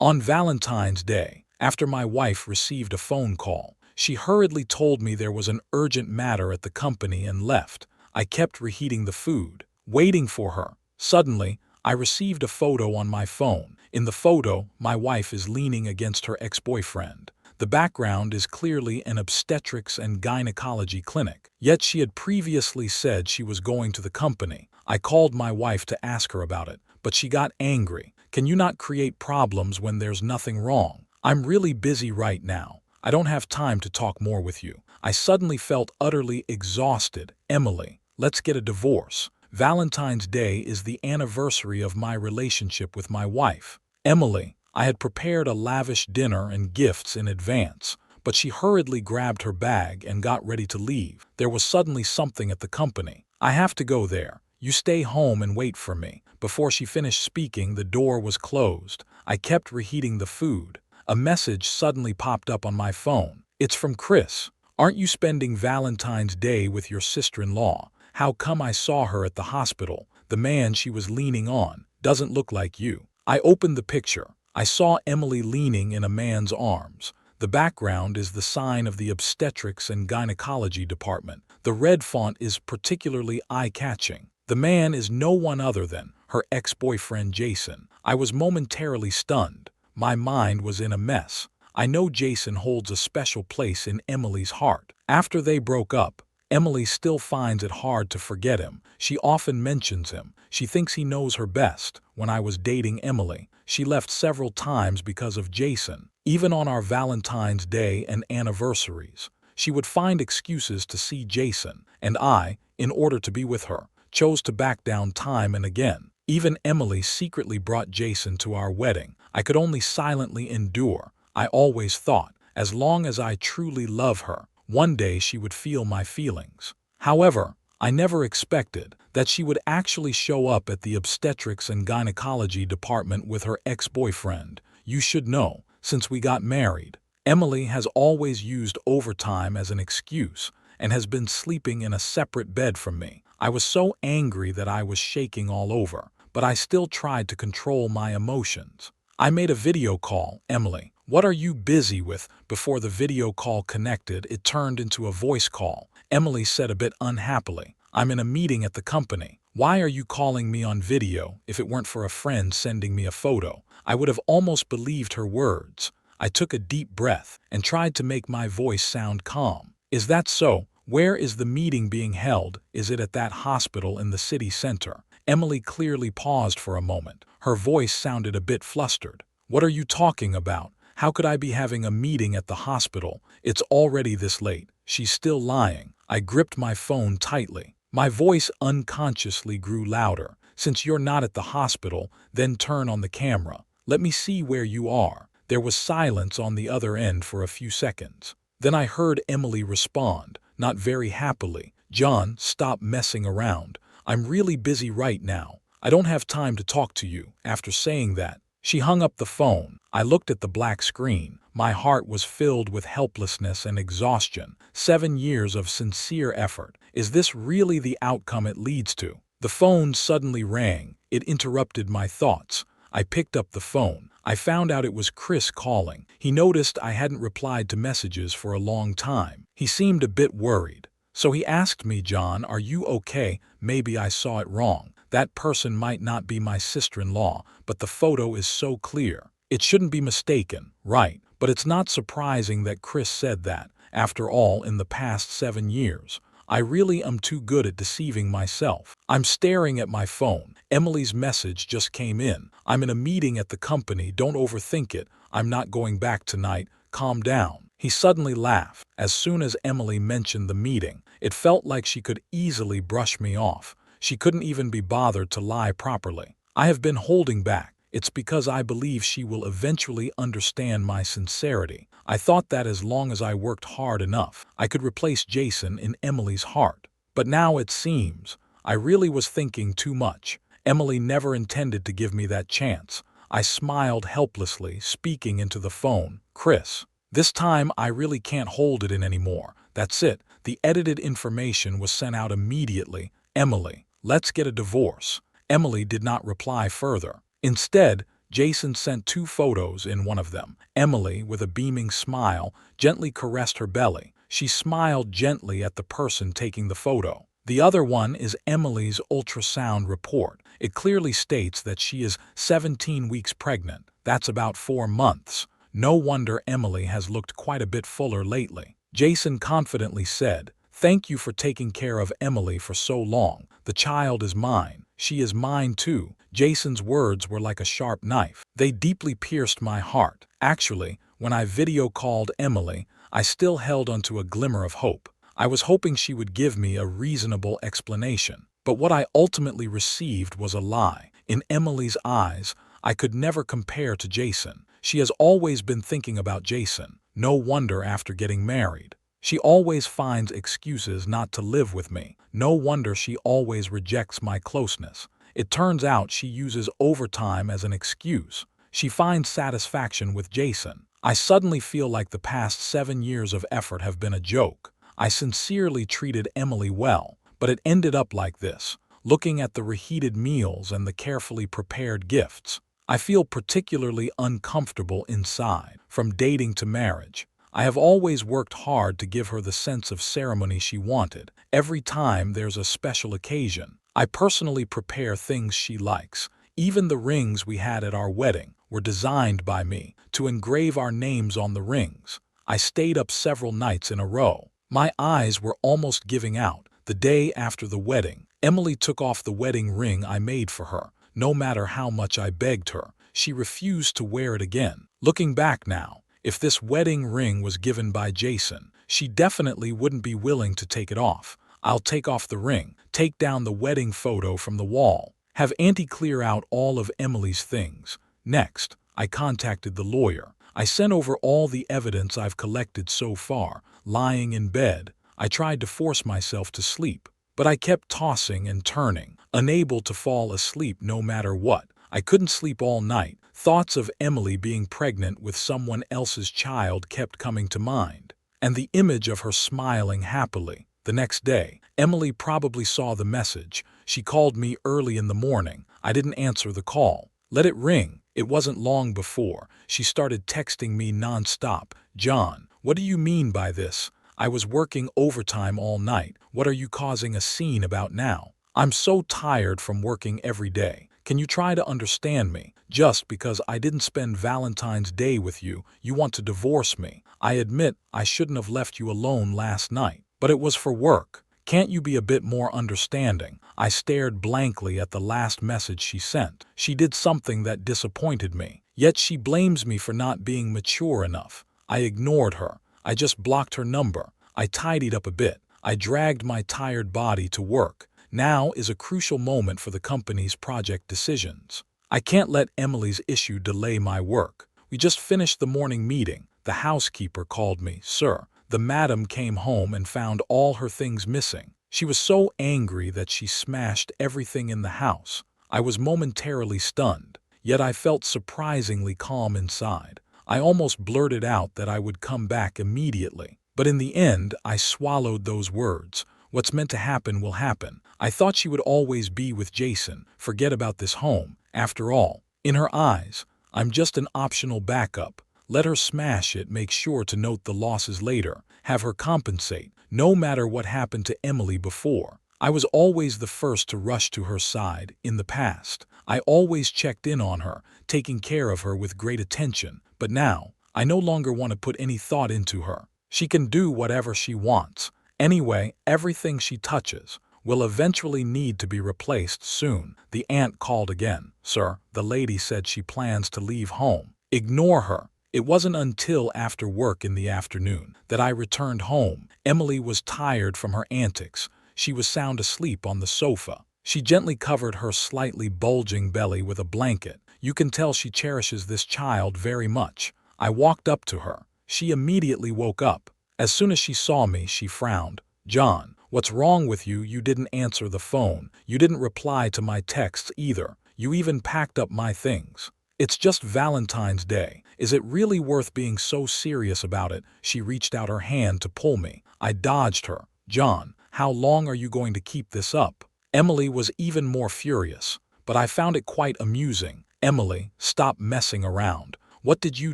On Valentine's Day, after my wife received a phone call, she hurriedly told me there was an urgent matter at the company and left. I kept reheating the food, waiting for her. Suddenly, I received a photo on my phone. In the photo, my wife is leaning against her ex-boyfriend. The background is clearly an obstetrics and gynecology clinic, yet she had previously said she was going to the company. I called my wife to ask her about it, but she got angry. Can you not create problems when there's nothing wrong? I'm really busy right now. I don't have time to talk more with you. I suddenly felt utterly exhausted. Emily, let's get a divorce. Valentine's Day is the anniversary of my relationship with my wife. Emily, I had prepared a lavish dinner and gifts in advance, but she hurriedly grabbed her bag and got ready to leave. There was suddenly something at the company. I have to go there. You stay home and wait for me. Before she finished speaking, the door was closed. I kept reheating the food. A message suddenly popped up on my phone. It's from Chris. Aren't you spending Valentine's Day with your sister-in-law? How come I saw her at the hospital? The man she was leaning on doesn't look like you. I opened the picture. I saw Emily leaning in a man's arms. The background is the sign of the obstetrics and gynecology department. The red font is particularly eye-catching. The man is no one other than her ex-boyfriend Jason. I was momentarily stunned. My mind was in a mess. I know Jason holds a special place in Emily's heart. After they broke up, Emily still finds it hard to forget him. She often mentions him. She thinks he knows her best. When I was dating Emily, she left several times because of Jason. Even on our Valentine's Day and anniversaries, she would find excuses to see Jason, and I, in order to be with her, chose to back down time and again. Even Emily secretly brought Jason to our wedding. I could only silently endure. I always thought, as long as I truly love her, one day she would feel my feelings. However, I never expected that she would actually show up at the obstetrics and gynecology department with her ex-boyfriend. You should know, since we got married, Emily has always used overtime as an excuse and has been sleeping in a separate bed from me. I was so angry that I was shaking all over, but I still tried to control my emotions. I made a video call. Emily, what are you busy with? Before the video call connected, it turned into a voice call. Emily said a bit unhappily, I'm in a meeting at the company. Why are you calling me on video? If it weren't for a friend sending me a photo, I would have almost believed her words. I took a deep breath and tried to make my voice sound calm. Is that so? Where is the meeting being held? Is it at that hospital in the city center? Emily clearly paused for a moment. Her voice sounded a bit flustered. What are you talking about? How could I be having a meeting at the hospital? It's already this late. She's still lying. I gripped my phone tightly. My voice unconsciously grew louder. Since you're not at the hospital, then turn on the camera. Let me see where you are. There was silence on the other end for a few seconds. Then I heard Emily respond, not very happily. John, stop messing around. I'm really busy right now. I don't have time to talk to you. After saying that, she hung up the phone. I looked at the black screen. My heart was filled with helplessness and exhaustion. 7 years of sincere effort. Is this really the outcome it leads to? The phone suddenly rang. It interrupted my thoughts. I picked up the phone. I found out it was Chris calling. He noticed I hadn't replied to messages for a long time. He seemed a bit worried. So he asked me, John, are you okay? Maybe I saw it wrong. That person might not be my sister-in-law, but the photo is so clear. It shouldn't be mistaken, right? But it's not surprising that Chris said that. After all, in the past 7 years, I really am too good at deceiving myself. I'm staring at my phone. Emily's message just came in. I'm in a meeting at the company. Don't overthink it. I'm not going back tonight. Calm down. He suddenly laughed. As soon as Emily mentioned the meeting, it felt like she could easily brush me off. She couldn't even be bothered to lie properly. I have been holding back. It's because I believe she will eventually understand my sincerity. I thought that as long as I worked hard enough, I could replace Jason in Emily's heart. But now it seems I really was thinking too much. Emily never intended to give me that chance. I smiled helplessly, speaking into the phone. Chris, this time I really can't hold it in anymore. That's it. The edited information was sent out immediately. Emily, let's get a divorce. Emily did not reply further. Instead, Jason sent 2 photos in one of them. Emily, with a beaming smile, gently caressed her belly. She smiled gently at the person taking the photo. The other one is Emily's ultrasound report. It clearly states that she is 17 weeks pregnant. That's about 4 months. No wonder Emily has looked quite a bit fuller lately. Jason confidently said, "Thank you for taking care of Emily for so long. The child is mine. She is mine too." Jason's words were like a sharp knife. They deeply pierced my heart. Actually, when I video called Emily, I still held onto a glimmer of hope. I was hoping she would give me a reasonable explanation. But what I ultimately received was a lie. In Emily's eyes, I could never compare to Jason. She has always been thinking about Jason. No wonder after getting married. She always finds excuses not to live with me. No wonder she always rejects my closeness. It turns out she uses overtime as an excuse. She finds satisfaction with Jason. I suddenly feel like the past 7 years of effort have been a joke. I sincerely treated Emily well, but it ended up like this. Looking at the reheated meals and the carefully prepared gifts, I feel particularly uncomfortable inside. From dating to marriage, I have always worked hard to give her the sense of ceremony she wanted. Every time there's a special occasion, I personally prepare things she likes. Even the rings we had at our wedding were designed by me to engrave our names on the rings. I stayed up several nights in a row. My eyes were almost giving out. The day after the wedding, Emily took off the wedding ring I made for her. No matter how much I begged her, she refused to wear it again. Looking back now, if this wedding ring was given by Jason, she definitely wouldn't be willing to take it off. I'll take off the ring, take down the wedding photo from the wall, have Auntie clear out all of Emily's things. Next, I contacted the lawyer. I sent over all the evidence I've collected so far. Lying in bed, I tried to force myself to sleep, but I kept tossing and turning, unable to fall asleep no matter what. I couldn't sleep all night. Thoughts of Emily being pregnant with someone else's child kept coming to mind, and the image of her smiling happily. The next day, Emily probably saw the message. She called me early in the morning. I didn't answer the call. Let it ring. It wasn't long before she started texting me nonstop. "John, what do you mean by this? I was working overtime all night. What are you causing a scene about now? I'm so tired from working every day. Can you try to understand me? Just because I didn't spend Valentine's Day with you, you want to divorce me. I admit I shouldn't have left you alone last night, but it was for work. Can't you be a bit more understanding?" I stared blankly at the last message she sent. She did something that disappointed me, yet she blames me for not being mature enough. I ignored her. I just blocked her number. I tidied up a bit. I dragged my tired body to work. Now is a crucial moment for the company's project decisions. I can't let Emily's issue delay my work. We just finished the morning meeting. The housekeeper called me. "Sir, the madam came home and found all her things missing." She was so angry that she smashed everything in the house. I was momentarily stunned, yet I felt surprisingly calm inside. I almost blurted out that I would come back immediately. But in the end, I swallowed those words. What's meant to happen will happen. I thought she would always be with Jason, forget about this home. After all, in her eyes, I'm just an optional backup. Let her smash it, make sure to note the losses later, have her compensate, no matter what happened to Emily before. I was always the first to rush to her side in the past. I always checked in on her, taking care of her with great attention. But now, I no longer want to put any thought into her. She can do whatever she wants. Anyway, everything she touches will eventually need to be replaced soon. The aunt called again. "Sir, the lady said she plans to leave home." Ignore her. It wasn't until after work in the afternoon that I returned home. Emily was tired from her antics. She was sound asleep on the sofa. She gently covered her slightly bulging belly with a blanket. You can tell she cherishes this child very much. I walked up to her. She immediately woke up. As soon as she saw me, she frowned. "John, what's wrong with you? You didn't answer the phone. You didn't reply to my texts either. You even packed up my things. It's just Valentine's Day. Is it really worth being so serious about it?" She reached out her hand to pull me. I dodged her. "John, how long are you going to keep this up?" Emily was even more furious, but I found it quite amusing. Emily, stop messing around. What did you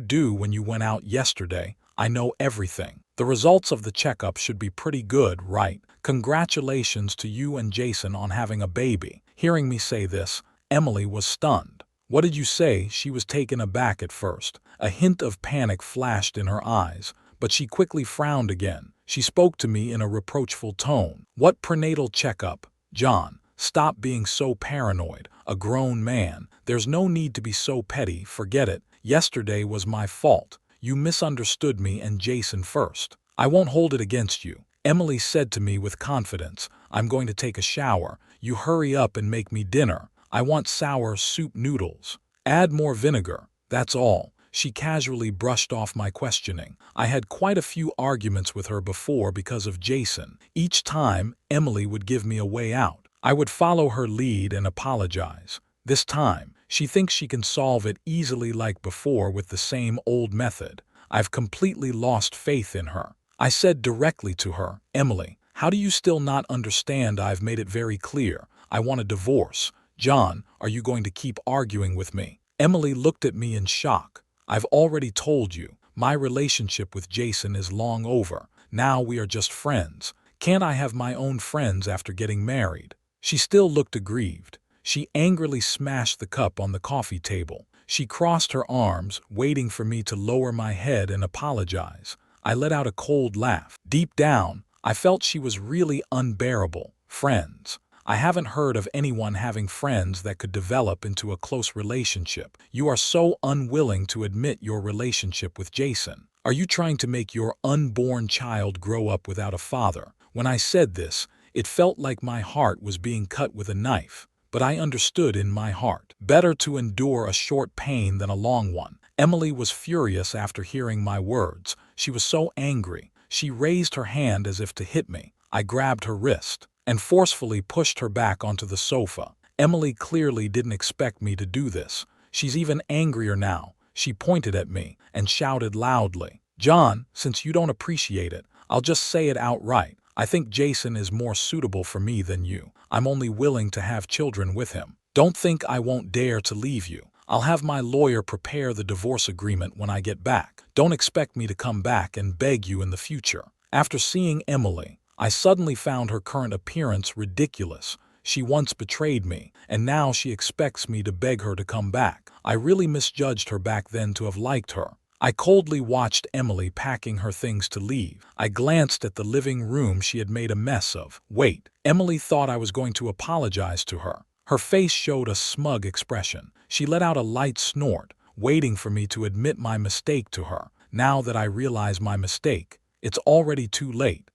do when you went out yesterday? I know everything. The results of the checkup should be pretty good, right? Congratulations to you and Jason on having a baby. Hearing me say this, Emily was stunned. What did you say? She was taken aback at first. A hint of panic flashed in her eyes, but she quickly frowned again. She spoke to me in a reproachful tone. What prenatal checkup? John, stop being so paranoid. A grown man. There's no need to be so petty. Forget it. Yesterday was my fault. You misunderstood me and Jason first. I won't hold it against you. Emily said to me with confidence, I'm going to take a shower. You hurry up and make me dinner. I want sour soup noodles. Add more vinegar. That's all. She casually brushed off my questioning. I had quite a few arguments with her before because of Jason. Each time, Emily would give me a way out. I would follow her lead and apologize. This time, she thinks she can solve it easily like before with the same old method. I've completely lost faith in her. I said directly to her, Emily, how do you still not understand? I've made it very clear. I want a divorce. John, are you going to keep arguing with me? Emily looked at me in shock. I've already told you, my relationship with Jason is long over. Now we are just friends. Can't I have my own friends after getting married? She still looked aggrieved. She angrily smashed the cup on the coffee table. She crossed her arms, waiting for me to lower my head and apologize. I let out a cold laugh. Deep down, I felt she was really unbearable. Friends. I haven't heard of anyone having friends that could develop into a close relationship. You are so unwilling to admit your relationship with Jason. Are you trying to make your unborn child grow up without a father? When I said this, it felt like my heart was being cut with a knife. But I understood in my heart. Better to endure a short pain than a long one. Emily was furious after hearing my words. She was so angry. She raised her hand as if to hit me. I grabbed her wrist and forcefully pushed her back onto the sofa. Emily clearly didn't expect me to do this. She's even angrier now. She pointed at me and shouted loudly, John, since you don't appreciate it, I'll just say it outright. I think Jason is more suitable for me than you. I'm only willing to have children with him. Don't think I won't dare to leave you. I'll have my lawyer prepare the divorce agreement when I get back. Don't expect me to come back and beg you in the future. After seeing Emily, I suddenly found her current appearance ridiculous. She once betrayed me, and now she expects me to beg her to come back. I really misjudged her back then to have liked her. I coldly watched Emily packing her things to leave. I glanced at the living room she had made a mess of. Wait, Emily thought I was going to apologize to her. Her face showed a smug expression. She let out a light snort, waiting for me to admit my mistake to her. Now that I realize my mistake, it's already too late.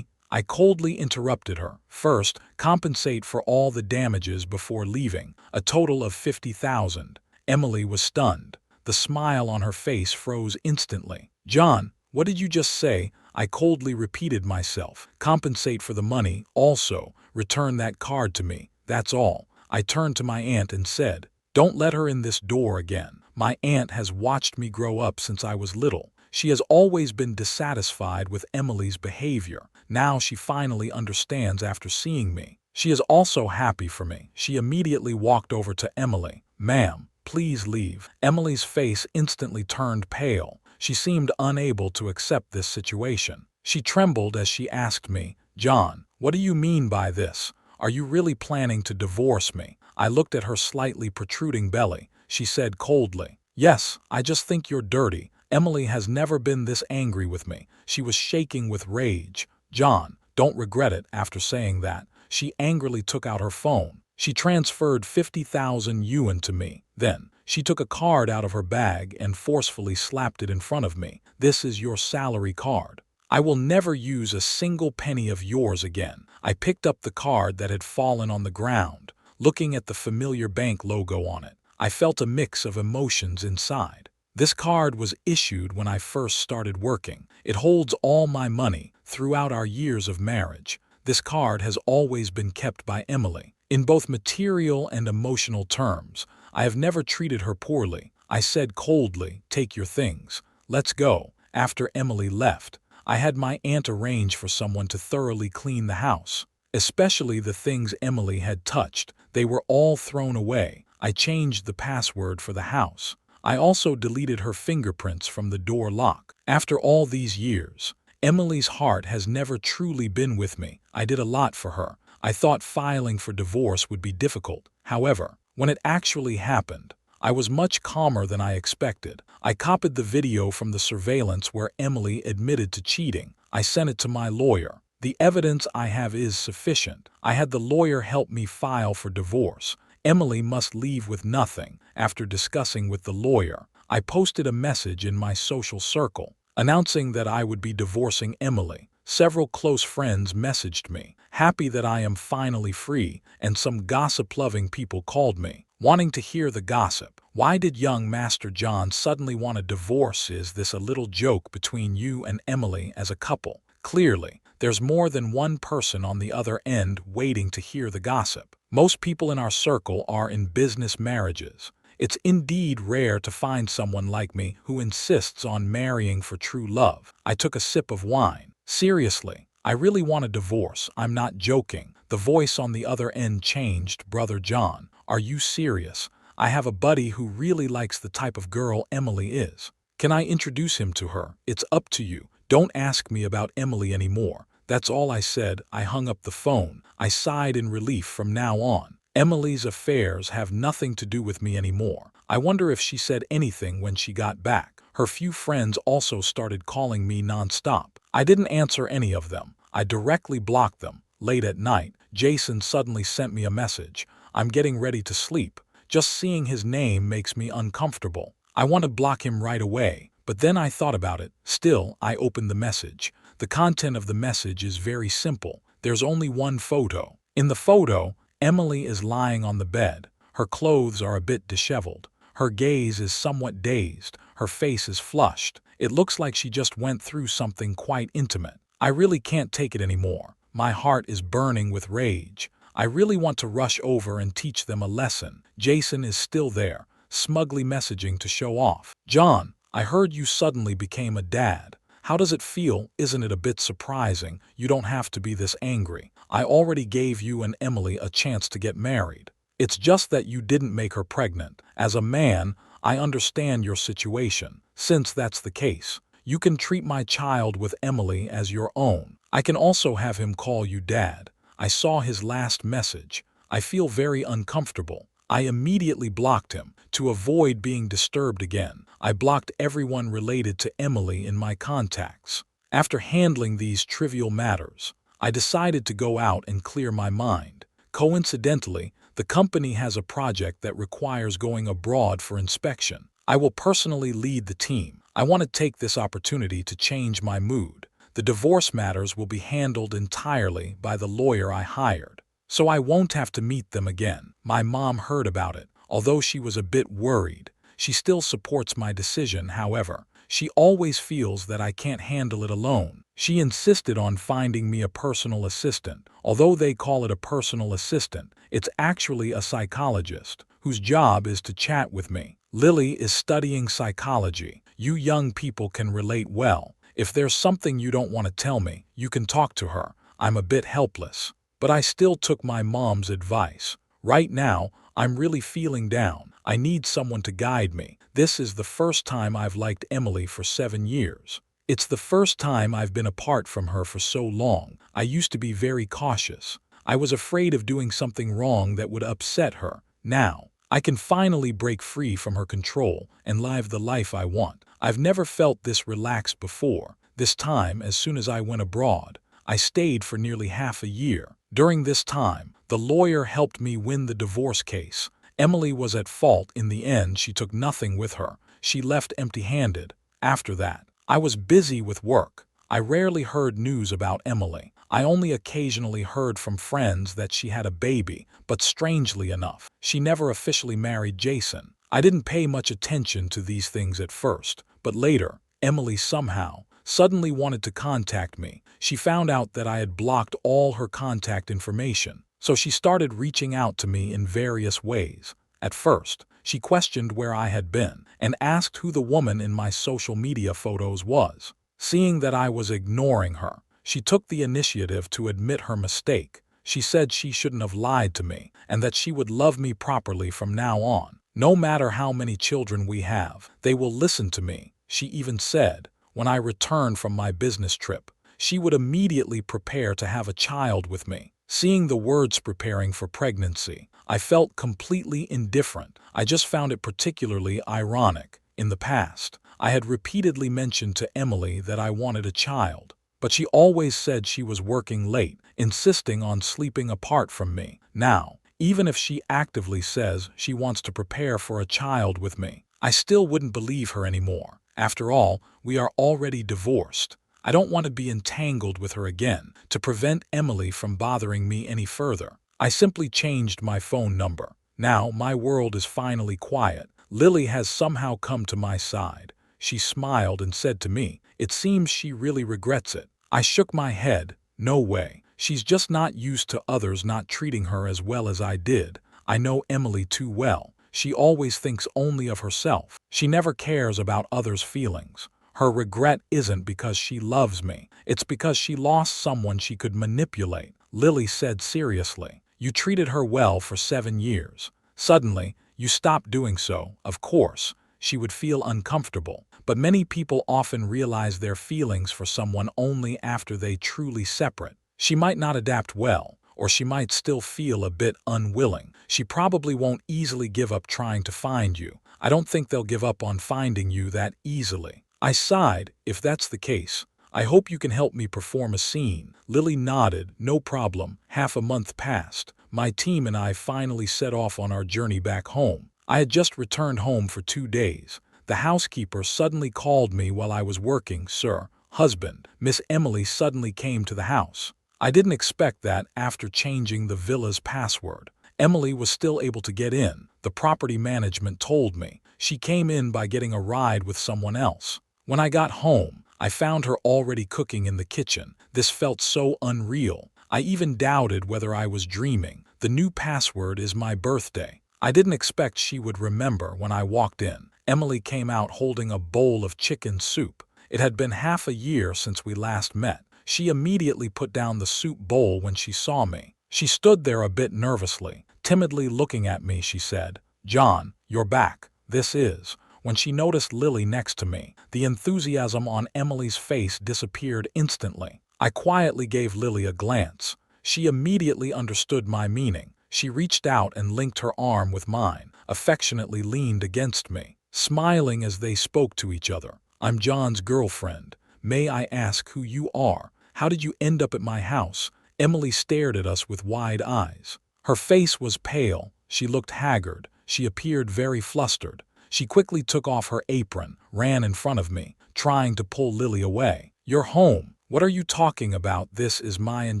I coldly interrupted her. First, compensate for all the damages before leaving, a total of $50,000. Emily was stunned. The smile on her face froze instantly. John, what did you just say? I coldly repeated myself. Compensate for the money. Also, return that card to me. That's all. I turned to my aunt and said, don't let her in this door again. My aunt has watched me grow up since I was little. She has always been dissatisfied with Emily's behavior. Now she finally understands after seeing me. She is also happy for me. She immediately walked over to Emily. Ma'am, please leave. Emily's face instantly turned pale. She seemed unable to accept this situation. She trembled as she asked me, John, what do you mean by this? Are you really planning to divorce me? I looked at her slightly protruding belly. She said coldly, yes, I just think you're dirty. Emily has never been this angry with me. She was shaking with rage. John, don't regret it. After saying that, she angrily took out her phone. She transferred 50,000 yuan to me. Then, she took a card out of her bag and forcefully slapped it in front of me. This is your salary card. I will never use a single penny of yours again. I picked up the card that had fallen on the ground. Looking at the familiar bank logo on it, I felt a mix of emotions inside. This card was issued when I first started working. It holds all my money throughout our years of marriage. This card has always been kept by Emily. In both material and emotional terms, I have never treated her poorly. I said coldly, take your things. Let's go. After Emily left, I had my aunt arrange for someone to thoroughly clean the house. Especially the things Emily had touched. They were all thrown away. I changed the password for the house. I also deleted her fingerprints from the door lock. After all these years, Emily's heart has never truly been with me. I did a lot for her. I thought filing for divorce would be difficult. However, when it actually happened, I was much calmer than I expected. I copied the video from the surveillance where Emily admitted to cheating. I sent it to my lawyer. The evidence I have is sufficient. I had the lawyer help me file for divorce. Emily must leave with nothing. After discussing with the lawyer, I posted a message in my social circle announcing that I would be divorcing Emily. Several close friends messaged me, happy that I am finally free, and some gossip-loving people called me, wanting to hear the gossip. Why did young Master John suddenly want a divorce? Is this a little joke between you and Emily as a couple? Clearly, there's more than one person on the other end waiting to hear the gossip. Most people in our circle are in business marriages. It's indeed rare to find someone like me who insists on marrying for true love. I took a sip of wine. Seriously, I really want a divorce. I'm not joking. The voice on the other end changed. Brother John, are you serious? I have a buddy who really likes the type of girl Emily is. Can I introduce him to her? It's up to you. Don't ask me about Emily anymore. That's all I said. I hung up the phone. I sighed in relief. From now on, Emily's affairs have nothing to do with me anymore. I wonder if she said anything when she got back. Her few friends also started calling me nonstop. I didn't answer any of them. I directly blocked them. Late at night, Jason suddenly sent me a message. I'm getting ready to sleep. Just seeing his name makes me uncomfortable. I want to block him right away, but then I thought about it. Still, I opened the message. The content of the message is very simple. There's only one photo. In the photo, Emily is lying on the bed. Her clothes are a bit disheveled. Her gaze is somewhat dazed. Her face is flushed. It looks like she just went through something quite intimate. I really can't take it anymore. My heart is burning with rage. I really want to rush over and teach them a lesson. Jason is still there, smugly messaging to show off. John, I heard you suddenly became a dad. How does it feel? Isn't it a bit surprising? You don't have to be this angry. I already gave you and Emily a chance to get married. It's just that you didn't make her pregnant. As a man, I understand your situation. Since that's the case, you can treat my child with Emily as your own. I can also have him call you Dad. I saw his last message. I feel very uncomfortable. I immediately blocked him to avoid being disturbed again. I blocked everyone related to Emily in my contacts. After handling these trivial matters, I decided to go out and clear my mind. Coincidentally, the company has a project that requires going abroad for inspection. I will personally lead the team. I want to take this opportunity to change my mood. The divorce matters will be handled entirely by the lawyer I hired, so I won't have to meet them again. My mom heard about it. Although she was a bit worried, she still supports my decision. However, she always feels that I can't handle it alone. She insisted on finding me a personal assistant. Although they call it a personal assistant, it's actually a psychologist whose job is to chat with me. Lily is studying psychology. You young people can relate well. If there's something you don't want to tell me, you can talk to her. I'm a bit helpless, but I still took my mom's advice. Right now, I'm really feeling down. I need someone to guide me. This is the first time I've liked Emily for 7 years. It's the first time I've been apart from her for so long. I used to be very cautious. I was afraid of doing something wrong that would upset her. Now, I can finally break free from her control and live the life I want. I've never felt this relaxed before. This time, as soon as I went abroad, I stayed for nearly half a year. During this time, the lawyer helped me win the divorce case. Emily was at fault. In the end, she took nothing with her. She left empty-handed. After that, I was busy with work. I rarely heard news about Emily. I only occasionally heard from friends that she had a baby, but strangely enough, she never officially married Jason. I didn't pay much attention to these things at first, but later, Emily suddenly wanted to contact me. She found out that I had blocked all her contact information, so she started reaching out to me in various ways. At first, she questioned where I had been and asked who the woman in my social media photos was. Seeing that I was ignoring her, she took the initiative to admit her mistake. She said she shouldn't have lied to me and that she would love me properly from now on. No matter how many children we have, they will listen to me. She even said, when I returned from my business trip, she would immediately prepare to have a child with me. Seeing the words preparing for pregnancy, I felt completely indifferent. I just found it particularly ironic. In the past, I had repeatedly mentioned to Emily that I wanted a child, but she always said she was working late, insisting on sleeping apart from me. Now, even if she actively says she wants to prepare for a child with me, I still wouldn't believe her anymore. After all, we are already divorced. I don't want to be entangled with her again to prevent Emily from bothering me any further. I simply changed my phone number. Now my world is finally quiet. Lily has somehow come to my side. She smiled and said to me, "It seems she really regrets it." I shook my head. No way. She's just not used to others not treating her as well as I did. I know Emily too well. She always thinks only of herself. She never cares about others' feelings. Her regret isn't because she loves me. It's because she lost someone she could manipulate. Lily said seriously, "You treated her well for 7 years. Suddenly, you stopped doing so. Of course, she would feel uncomfortable. But many people often realize their feelings for someone only after they truly separate. She might not adapt well, or she might still feel a bit unwilling. She probably won't easily give up trying to find you. I don't think they'll give up on finding you that easily." I sighed. If that's the case, I hope you can help me perform a scene. Lily nodded. No problem. Half a month passed. My team and I finally set off on our journey back home. I had just returned home for 2 days. The housekeeper suddenly called me while I was working. "Sir, husband, Miss Emily suddenly came to the house." I didn't expect that after changing the villa's password. Emily was still able to get in. The property management told me. She came in by getting a ride with someone else. When I got home, I found her already cooking in the kitchen. This felt so unreal. I even doubted whether I was dreaming. The new password is my birthday. I didn't expect she would remember when I walked in. Emily came out holding a bowl of chicken soup. It had been half a year since we last met. She immediately put down the soup bowl when she saw me. She stood there a bit nervously, timidly looking at me. She said, "John, you're back. This is." When she noticed Lily next to me, the enthusiasm on Emily's face disappeared instantly. I quietly gave Lily a glance. She immediately understood my meaning. She reached out and linked her arm with mine, affectionately leaned against me, smiling as they spoke to each other. "I'm John's girlfriend. May I ask who you are? How did you end up at my house?" Emily stared at us with wide eyes. Her face was pale. She looked haggard. She appeared very flustered. She quickly took off her apron, ran in front of me, trying to pull Lily away. "You're home. What are you talking about? This is my and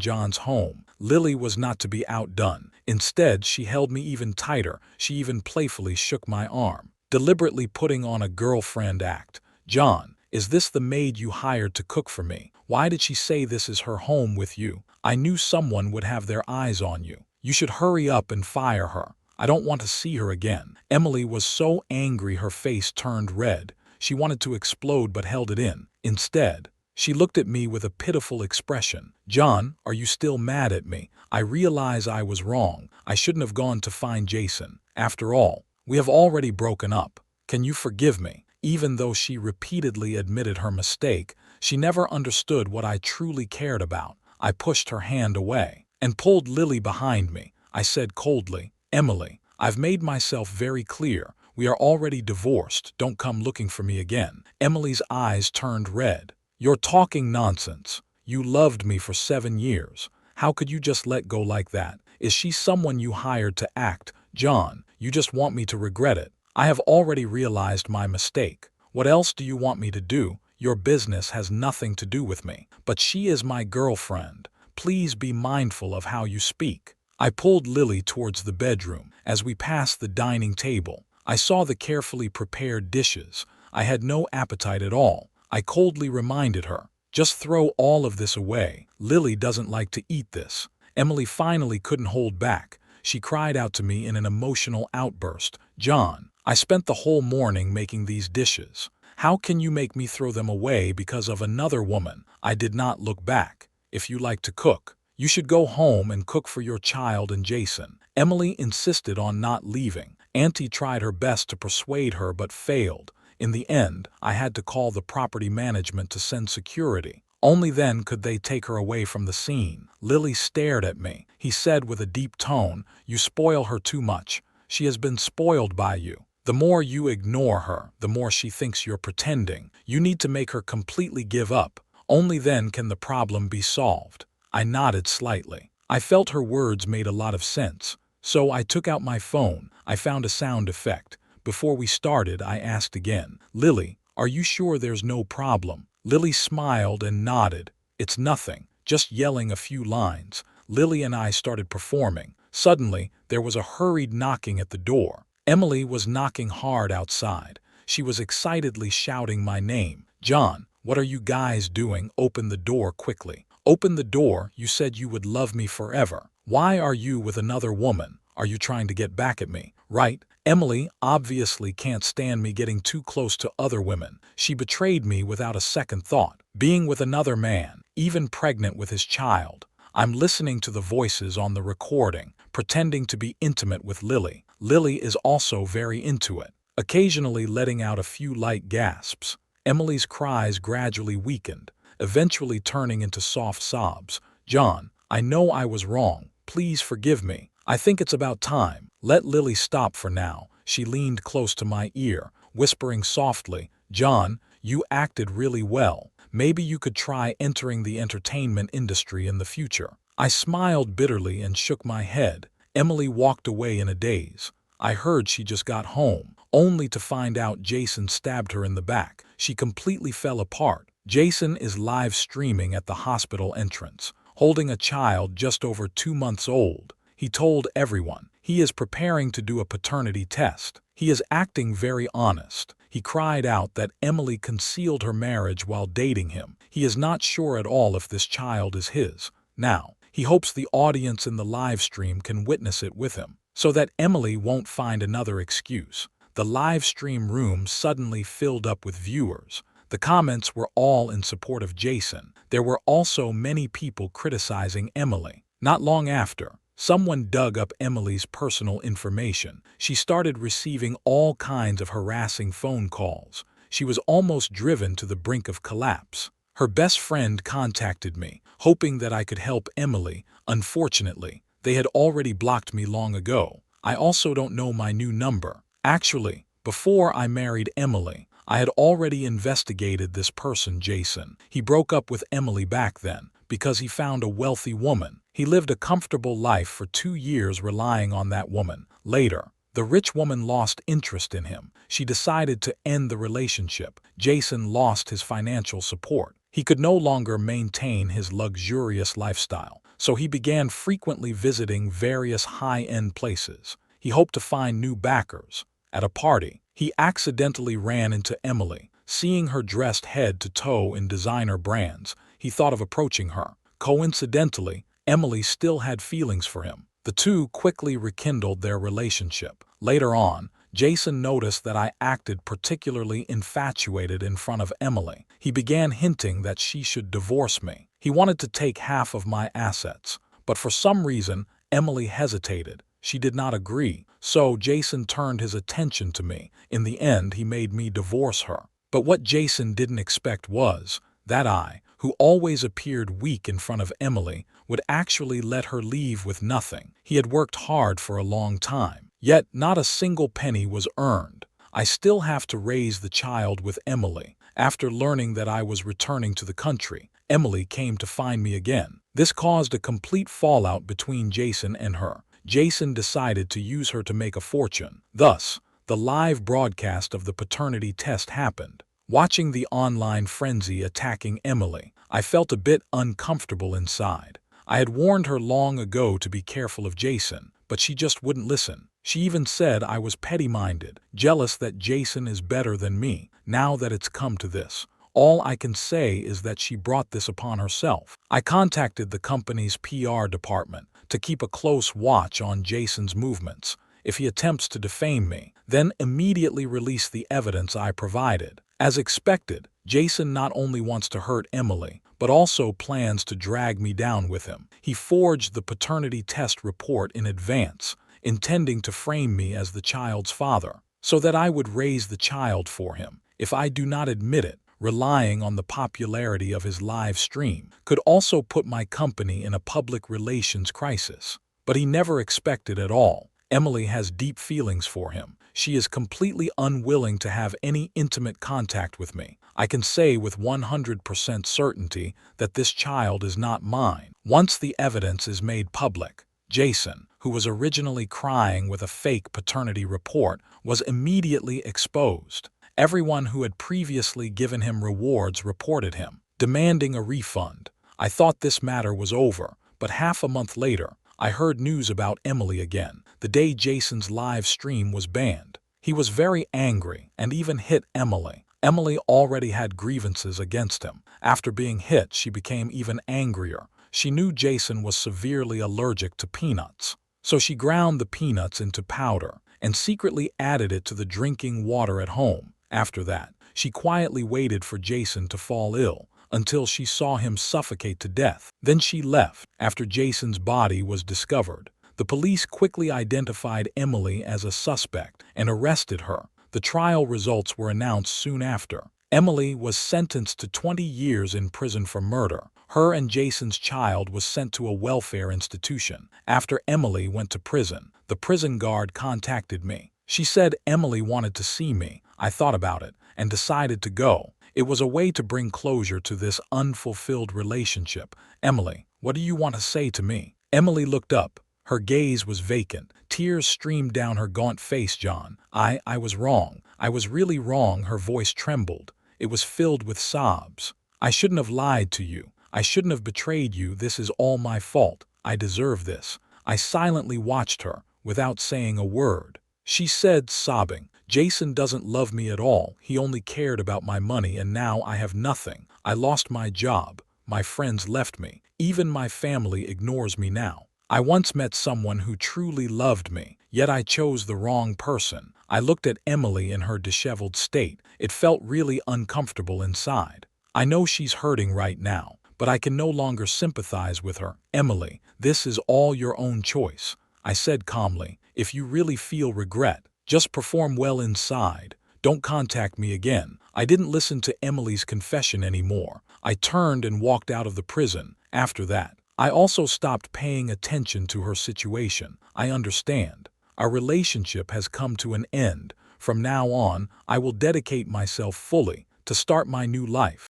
John's home." Lily was not to be outdone. Instead, she held me even tighter. She even playfully shook my arm, deliberately putting on a girlfriend act. "John, is this the maid you hired to cook for me? Why did she say this is her home with you? I knew someone would have their eyes on you. You should hurry up and fire her. I don't want to see her again." Emily was so angry her face turned red. She wanted to explode but held it in. Instead, she looked at me with a pitiful expression. "John, are you still mad at me? I realize I was wrong. I shouldn't have gone to find Jason. After all, we have already broken up. Can you forgive me?" Even though she repeatedly admitted her mistake, she never understood what I truly cared about. I pushed her hand away and pulled Lily behind me. I said coldly, "Emily, I've made myself very clear. We are already divorced. Don't come looking for me again." Emily's eyes turned red. "You're talking nonsense. You loved me for 7 years. How could you just let go like that? Is she someone you hired to act? John, you just want me to regret it. I have already realized my mistake. What else do you want me to do? Your business has nothing to do with me. But she is my girlfriend. Please be mindful of how you speak." I pulled Lily towards the bedroom. As we passed the dining table, I saw the carefully prepared dishes. I had no appetite at all. I coldly reminded her, "Just throw all of this away. Lily doesn't like to eat this." Emily finally couldn't hold back. She cried out to me in an emotional outburst, "John, I spent the whole morning making these dishes. How can you make me throw them away because of another woman?" I did not look back. "If you like to cook, You should go home and cook for your child and Jason. Emily insisted on not leaving. Auntie tried her best to persuade her but failed. In the end, I had to call the property management to send security. Only then could they take her away from the scene. Lily stared at me. He said with a deep tone, "You spoil her too much. She has been spoiled by you. The more you ignore her, the more she thinks you're pretending. You need to make her completely give up. Only then can the problem be solved." I nodded slightly. I felt her words made a lot of sense. So I took out my phone. I found a sound effect. Before we started, I asked again, "Lily, are you sure there's no problem?" Lily smiled and nodded. "It's nothing, just yelling a few lines." Lily and I started performing. Suddenly, there was a hurried knocking at the door. Emily was knocking hard outside. She was excitedly shouting my name. "John, what are you guys doing? Open the door quickly. Open the door, you said you would love me forever. Why are you with another woman? Are you trying to get back at me, right?" Emily obviously can't stand me getting too close to other women. She betrayed me without a second thought, being with another man, even pregnant with his child. I'm listening to the voices on the recording, pretending to be intimate with Lily. Lily is also very into it, occasionally letting out a few light gasps. Emily's cries gradually weakened, eventually turning into soft sobs. "John, I know I was wrong. Please forgive me. I think it's about time. Let Lily stop for now." She leaned close to my ear, whispering softly, "John, you acted really well. Maybe you could try entering the entertainment industry in the future." I smiled bitterly and shook my head. Emily walked away in a daze. I heard she just got home, only to find out Jason stabbed her in the back. She completely fell apart. Jason is live streaming at the hospital entrance, holding a child just over 2 months old. He told everyone he is preparing to do a paternity test. He is acting very honest. He cried out that Emily concealed her marriage while dating him. He is not sure at all if this child is his. Now, he hopes the audience in the live stream can witness it with him, so that Emily won't find another excuse. The live stream room suddenly filled up with viewers. The comments were all in support of Jason. There were also many people criticizing Emily. Not long after, someone dug up Emily's personal information. She started receiving all kinds of harassing phone calls. She was almost driven to the brink of collapse. Her best friend contacted me, hoping that I could help Emily. Unfortunately, they had already blocked me long ago. I also don't know my new number. Actually, before I married Emily, I had already investigated this person, Jason. He broke up with Emily back then because he found a wealthy woman. He lived a comfortable life for 2 years relying on that woman. Later, the rich woman lost interest in him. She decided to end the relationship. Jason lost his financial support. He could no longer maintain his luxurious lifestyle, so he began frequently visiting various high-end places. He hoped to find new backers. At a party, he accidentally ran into Emily. Seeing her dressed head to toe in designer brands, he thought of approaching her. Coincidentally, Emily still had feelings for him. The two quickly rekindled their relationship. Later on, Jason noticed that I acted particularly infatuated in front of Emily. He began hinting that she should divorce me. He wanted to take half of my assets, but for some reason, Emily hesitated. She did not agree, so Jason turned his attention to me. In the end, he made me divorce her. But what Jason didn't expect was that I, who always appeared weak in front of Emily, would actually let her leave with nothing. He had worked hard for a long time, yet not a single penny was earned. I still have to raise the child with Emily. After learning that I was returning to the country, Emily came to find me again. This caused a complete fallout between Jason and her. Jason decided to use her to make a fortune. Thus, the live broadcast of the paternity test happened. Watching the online frenzy attacking Emily, I felt a bit uncomfortable inside. I had warned her long ago to be careful of Jason, but she just wouldn't listen. She even said I was petty-minded, jealous that Jason is better than me. Now that it's come to this, all I can say is that she brought this upon herself. I contacted the company's PR department to keep a close watch on Jason's movements. If he attempts to defame me, then immediately release the evidence I provided. As expected, Jason not only wants to hurt Emily, but also plans to drag me down with him. He forged the paternity test report in advance, intending to frame me as the child's father, so that I would raise the child for him. If I do not admit it, relying on the popularity of his live stream could also put my company in a public relations crisis. But he never expected at all. Emily has deep feelings for him. She is completely unwilling to have any intimate contact with me. I can say with 100% certainty that this child is not mine. Once the evidence is made public, Jason, who was originally crying with a fake paternity report, was immediately exposed. Everyone who had previously given him rewards reported him, demanding a refund. I thought this matter was over, but half a month later, I heard news about Emily again, the day Jason's live stream was banned. He was very angry and even hit Emily. Emily already had grievances against him. After being hit, she became even angrier. She knew Jason was severely allergic to peanuts, so she ground the peanuts into powder and secretly added it to the drinking water at home. After that, she quietly waited for Jason to fall ill until she saw him suffocate to death. Then she left. After Jason's body was discovered, the police quickly identified Emily as a suspect and arrested her. The trial results were announced soon after. Emily was sentenced to 20 years in prison for murder. Her and Jason's child was sent to a welfare institution. After Emily went to prison, the prison guard contacted me. She said Emily wanted to see me. I thought about it and decided to go. It was a way to bring closure to this unfulfilled relationship. Emily, what do you want to say to me? Emily looked up. Her gaze was vacant. Tears streamed down her gaunt face. John, I was wrong. I was really wrong. Her voice trembled. It was filled with sobs. I shouldn't have lied to you. I shouldn't have betrayed you. This is all my fault. I deserve this. I silently watched her, without saying a word. She said, sobbing, Jason doesn't love me at all. He only cared about my money, and now I have nothing. I lost my job. My friends left me. Even my family ignores me now. I once met someone who truly loved me, yet I chose the wrong person. I looked at Emily in her disheveled state. It felt really uncomfortable inside. I know she's hurting right now, but I can no longer sympathize with her. Emily, this is all your own choice. I said calmly, if you really feel regret, just perform well inside. Don't contact me again. I didn't listen to Emily's confession anymore. I turned and walked out of the prison. After that, I also stopped paying attention to her situation. I understand. Our relationship has come to an end. From now on, I will dedicate myself fully to start my new life.